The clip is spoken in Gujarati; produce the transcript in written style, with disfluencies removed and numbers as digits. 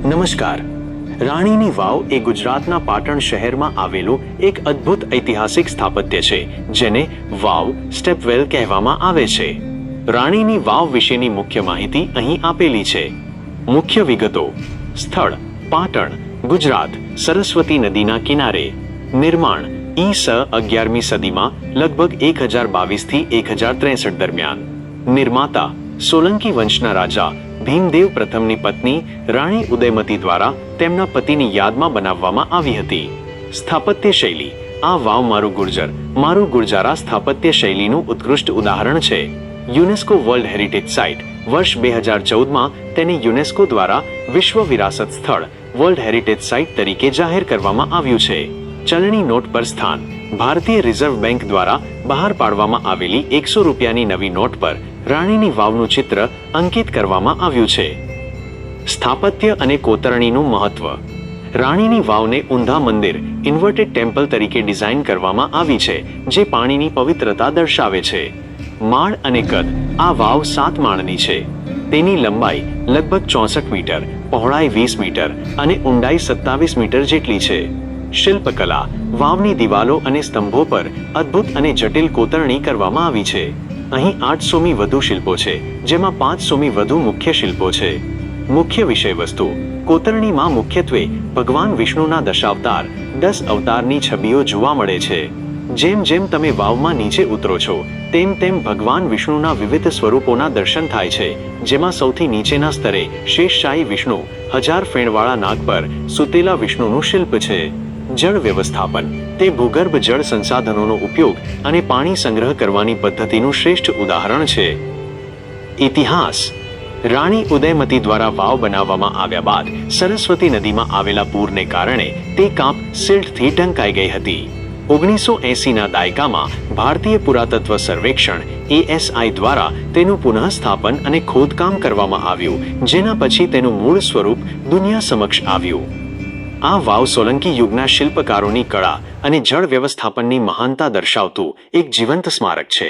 નમસ્કાર. રાણીની વાવ એ ગુજરાતના પાટણ શહેરમાં આવેલું એક અદ્ભુત ઐતિહાસિક સ્થાપત્ય છે, જેને વાવ સ્ટેપવેલ કહેવામાં આવે છે. રાણીની વાવ વિશેની મુખ્ય માહિતી અહીં આપેલી છે. મુખ્ય વિગતો: સ્થળ પાટણ, ગુજરાત, સરસ્વતી નદીના કિનારે. નિર્માણ ઈ.સ. 11મી સદીમાં, લગભગ 1022 થી 1063 દરમિયાન. નિર્માતા સોલંકી વંશના રાજા ભીમદેવ પ્રથમની પત્ની રાણી ઉદયમતી દ્વારા તેમના પતિની યાદમાં બનાવવામાં આવી હતી. સ્થાપત્ય શૈલી: આ વાવ મારું ગુર્જર મારું ગુર્જારા સ્થાપત્ય શૈલીનું ઉત્કૃષ્ટ ઉદાહરણ છે. UNESCO world heritage site. વર્ષ 2014માં તેને યુનેસ્કો દ્વારા વિશ્વ વિરાસત સ્થળ વર્લ્ડ હેરિટેજ સાઇટ તરીકે જાહેર કરવામાં આવ્યું છે. ચલણી નોટ પર સ્થાન: ભારતીય રિઝર્વ બેંક દ્વારા બહાર પાડવામાં આવેલી 100 રૂપિયાની નવી નોટ પર રાણીની વાવનું ચિત્ર અંકિત કરવામાં આવ્યું છે. સ્થાપત્ય અને કોતરણીનું મહત્વ: રાણીની વાવને ઊંધા મંદિર ઇન્વર્ટેડ ટેમ્પલ તરીકે ડિઝાઇન કરવામાં આવી છે, જે પાણીની પવિત્રતા દર્શાવે છે. માળ અને કદ: આ વાવ 7 માળની છે. તેની લંબાઈ લગભગ 64 મીટર, પહોળાઈ 20 મીટર અને ઊંડાઈ 27 મીટર જેટલી છે. શિલ્પકલા: વાવની દિવાલો અને સ્તંભો પર અદ્ભુત અને જટિલ કોતરણી કરવામાં આવી છે. અહીં 800મી વધુ શિલ્પો છે, જેમાં 500મી વધુ મુખ્ય શિલ્પો છે. મુખ્ય વિષયવસ્તુ: કોતરણીમાં મુખ્યત્વે ભગવાન વિષ્ણુના દશાવતાર 10 અવતારની છબીઓ જોવા મળે છે. જેમ જેમ તમે વાવમાં નીચે ઉતરો છો, તેમ તેમ ભગવાન વિષ્ણુના વિવિધ સ્વરૂપોના દર્શન થાય છે, જેમાં સૌથી નીચેના સ્તરે શેષશાહી વિષ્ણુ 1000 ફેણવાળા નાગ પર સૂતેલા વિષ્ણુનું શિલ્પ છે. જળ વ્યવસ્થાપન: તે ભૂગર્ભ જળ સંસાધનોનો ઉપયોગ અને પાણી સંગ્રહ કરવાની પદ્ધતિનું શ્રેષ્ઠ ઉદાહરણ છે. ઇતિહાસ: રાણી ઉદયમતી દ્વારા વાવ બનાવવામાં આવ્યા બાદ સરસ્વતી નદીમાં આવેલા પૂરને કારણે તે કાંપ સિલ્ટથી ઢંકાઈ ગઈ હતી. 1980ના દાયકામાં ભારતીય પુરાતત્વ સર્વેક્ષણ ASI દ્વારા તેનું પુનઃસ્થાપન અને ખોદકામ કરવામાં આવ્યું, જેના પછી તેનું મૂળ સ્વરૂપ દુનિયા સમક્ષ આવ્યું. આ વાવ સોલંકી યુગના શિલ્પકારોની કળા અને જળ વ્યવસ્થાપનની મહાનતા દર્શાવતું એક જીવંત સ્મારક છે.